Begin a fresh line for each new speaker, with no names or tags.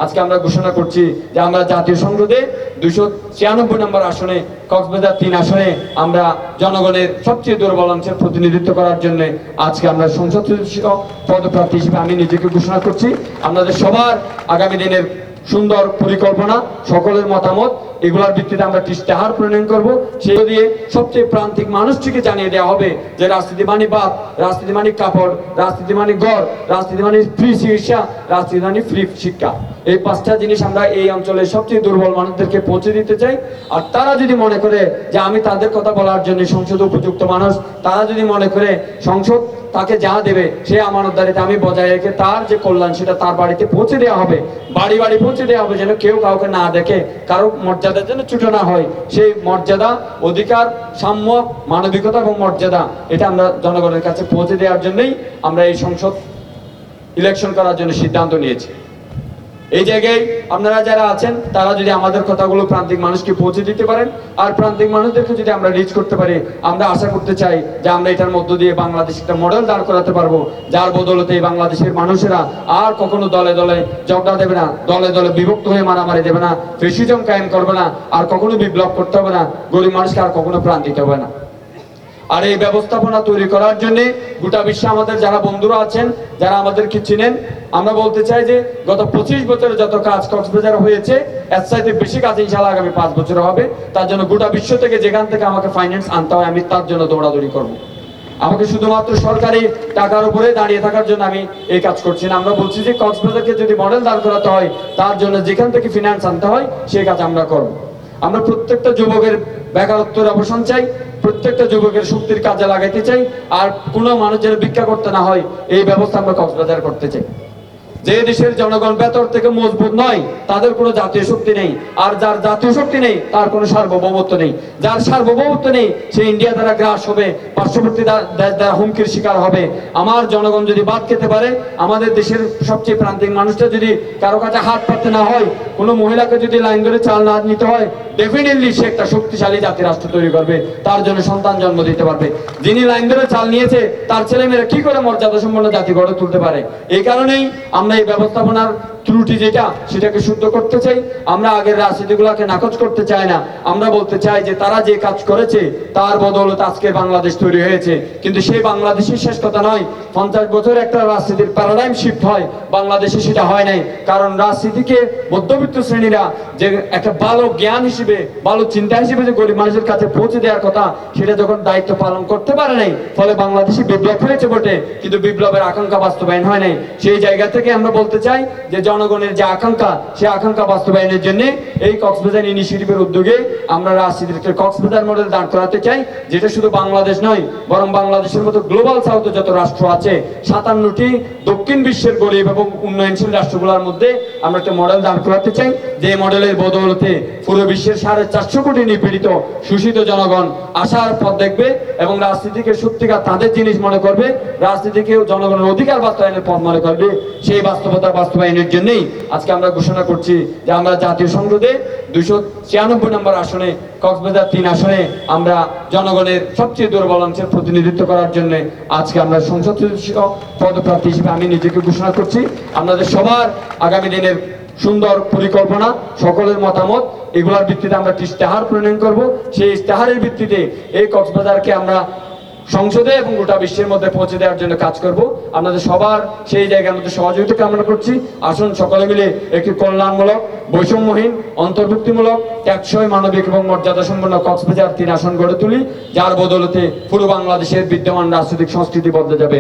আজকে আমরা ঘোষণা করছি যে আমরা জাতীয় সংসদে 296 নম্বর আসনে কক্সবাজার 3 আসনে আমরা জনগণের সবচেয়ে দুর্বল অংশের প্রতিনিধিত্ব করার জন্য আজকে আমরা সংসদ সদস্য পদপ্রার্থী হিসেবে আমি নিজেকে ঘোষণা করছি। আপনাদের সবার আগামী দিনের সুন্দর পরিকল্পনা, সকলের মতামত, এগুলোর ভিত্তিতে আমরা ইশতেহার প্রণয়ন করব। সেই দিয়ে সবচেয়ে প্রান্তিক মানুষটিকে জানিয়ে দেওয়া হবে যে রাজনীতি মানে বাদ, রাজনীতি মানে কাপড়, রাজনীতি মানে ঘর, রাজনীতি মানে ফ্রি চিকিৎসা, রাজনীতি মানে ফ্রি শিক্ষা। এই 5টা জিনিস আমরা এই অঞ্চলের সবচেয়ে দুর্বল মানুষদেরকে পৌঁছে দিতে চাই। আর তারা যদি মনে করে যে আমি তাদের কথা বলার জন্য সংসদ উপযুক্ত মানুষ, তারা যদি মনে করে সংসদ তাকে যা দেবে সে আমানতদারিতে আমি বজায় রেখে তার যে কল্যাণ সেটা তার বাড়িতে পৌঁছে দেওয়া হবে, বাড়ি বাড়ি পৌঁছে দেওয়া হবে, যেন কেউ কাউকে না দেখে, কারো মর্যাদা যেন চ্যুত না হয়। সেই মর্যাদা, অধিকার, সাম্য, মানবিকতা এবং মর্যাদা এটা আমরা জনগণের কাছে পৌঁছে দেওয়ার জন্যই আমরা এই সংসদ ইলেকশন করার জন্য সিদ্ধান্ত নিয়েছি। এই জায়গায় আপনারা যারা আছেন তারা যদি আমাদের কথাগুলো প্রান্তিক মানুষকে পৌঁছে দিতে পারেন আর প্রান্তিক মানুষদেরকে যদি আমরা রিচ করতে পারি, আমরা আশা করতে চাই যে আমরা এটার মধ্য দিয়ে বাংলাদেশ একটা মডেল দাঁড় করাতে পারবো, যার বদলতে বাংলাদেশের মানুষেরা আর কখনো দলে দলে ঝগড়া দেবে না, দলে দলে বিভক্ত হয়ে মারামারি দেবে না, ফ্যাসিজম কায়েম করবে না, আর কখনো বিপ্লব করতে হবে না, গরিব মানুষকে আর কখনো প্রাণ দিতে হবে না। আর এই ব্যবস্থাপনা তৈরি করার জন্য গোটা বিশ্বে আমাদের যারা বন্ধুরা আছেন, যারা আমাদেরকে চিনেন, আমরা বলতে চাই যে গত 25 বছরে যত কাজ কক্সবাজারে হয়েছে এর চাইতে বেশি কাজ ইনশাআল্লাহ আগামী 5 বছরে হবে। তার জন্য গোটা বিশ্ব থেকে যেখান থেকে আমাকে ফাইন্যান্স আনতে হয় আমি তার জন্য দৌড়াদৌড়ি করব। আমাকে শুধুমাত্র সরকারি টাকার উপরে দাঁড়িয়ে থাকার জন্য আমি এই কাজ করছি না। আমরা বলছি যে কক্সবাজারকে যদি মডেল দাঁড় করাতে হয় তার জন্য যেখান থেকে ফিনান্স আনতে হয় সেই কাজ আমরা করব। আমরা প্রত্যেকটা যুবকের বেকারত্বের অবসান চাই, প্রত্যেকটা যুবকের শক্তির কাজে লাগাইতে চাই, আর কোনো মানুষ যেন ভিক্ষা করতে না হয় এই ব্যবস্থা আমরা কক্সবাজার করতে চাই। যে দেশের জনগণ ভেতর থেকে মজবুত নয় তাদের কোনো জাতীয় শক্তি নেই, আর যার জাতীয় শক্তি নেই তার কোনো সার্বভৌমত্ব নেই। যার সার্বভৌমত্ব নেই সে ইন্ডিয়া দ্বারা গ্রাস হবে, পার্শ্ববর্তী দেশ দ্বারা হুমকির শিকার হবে। আমার জনগণ যদি বাদ খেতে পারে, আমাদের দেশের সবচেয়ে প্রান্তিক মানুষটা যদি কারো কাছে হাত পাততে না হয়, কোনো মহিলাকে যদি লাইন ধরে চাল না নিতে হয়, ডেফিনেটলি সে একটা শক্তিশালী জাতি রাষ্ট্র তৈরি করবে, তার জন্য সন্তান জন্ম দিতে পারবে। যিনি লাইন ধরে চাল নিয়েছে তার ছেলেমেয়েরা কি করে মর্যাদা সম্পন্ন জাতি গড়ে তুলতে পারে? এই কারণেই আমরা এই ব্যবস্থাপনার ত্রুটি যেটা সেটাকে শুদ্ধ করতে চাই। আমরা আগের রাজনীতিগুলোকে নাকচ করতে চাই না। আমরা বলতে চাই যে তারা যে কাজ করেছে তার বদৌলতে আজকের বাংলাদেশ তৈরি হয়েছে, কিন্তু সেই বাংলাদেশের শেষ কথা নয়। 50 বছর একটা রাজনীতির প্যারাডাইম শিফট হয়, বাংলাদেশে সেটা হয় নাই। কারণ রাজনীতিকে মধ্যবিত্ত শ্রেণীরা যে একটা ভালো জ্ঞান হিসেবে, ভালো চিন্তা হিসেবে যে গরিব মানুষের কাছে পৌঁছে দেওয়ার কথা, সেটা যখন দায়িত্ব পালন করতে পারে নাই, ফলে বাংলাদেশে বিপ্লব হয়েছে বটে কিন্তু বিপ্লবের আকাঙ্ক্ষা বাস্তবায়ন হয় নাই। সেই জায়গা থেকে আমরা বলতে চাই যে জনগণের যে আকাঙ্ক্ষা, সেই আকাঙ্ক্ষা বাস্তবায়নের জন্য এই কক্সবাজার ইনিশিয়েটিভের উদ্যোগে আমরা রাজনীতিকে কক্সবাজার মডেল দাঁড় করাতে চাই, যেটা শুধু বাংলাদেশ নয় বরং বাংলাদেশের মতো গ্লোবাল সাউথে যত রাষ্ট্র আছে 57টি দক্ষিণ বিশ্বের গরিব এবং উন্নয়নশীল রাষ্ট্রগুলোর মধ্যে আমরা একটা মডেল দাঁড় করাতে চাই, যে মডেলের বদৌলতে পুরো বিশ্বের 450 কোটি নিপীড়িত শোষিত জনগণ আশার পথ দেখবে এবং রাজনীতিকে সত্যিকার তাদের জিনিস মনে করবে, রাজনীতিকেও জনগণের অধিকার বাস্তবায়নের পথ মনে করবে। সেই বাস্তবতা বাস্তবায়নের জন্যই আজকে আমরা ঘোষণা করছি যে আমরা জাতীয় সংসদে 296 নম্বর আসনে কক্সবাজার 3 আসনে আমরা জনগণের সবচেয়ে দুর্বল অংশের প্রতিনিধিত্ব করার জন্য আজকে আমরা সংসদ সদস্য পদপ্রার্থী হিসেবে আমি নিজেকে ঘোষণা করছি। আপনাদের সবার আগামী দিনের সুন্দর পরিকল্পনা, সকলের মতামত, এগুলোর ভিত্তিতে আমরা ইশতেহার প্রণয়ন করব। সেই ইশতেহারের ভিত্তিতে এই কক্সবাজারকে আমরা সংসদে এবং গোটা বিশ্বের মধ্যে পৌঁছে দেওয়ার জন্য কাজ করব। আপনাদের সবার সেই জায়গার মধ্যে সহযোগিতা কামনা করছি। আসুন সকলে মিলে একটি কল্যাণমূলক, বৈষম্যহীন, অন্তর্ভুক্তিমূলক, টেকসই, মানবিক এবং মর্যাদা সম্পন্ন কক্সবাজার 3 আসন গড়ে তুলি, যার বদৌলতে পুরো বাংলাদেশের বিদ্যমান রাজনৈতিক সংস্কৃতি বদলে যাবে।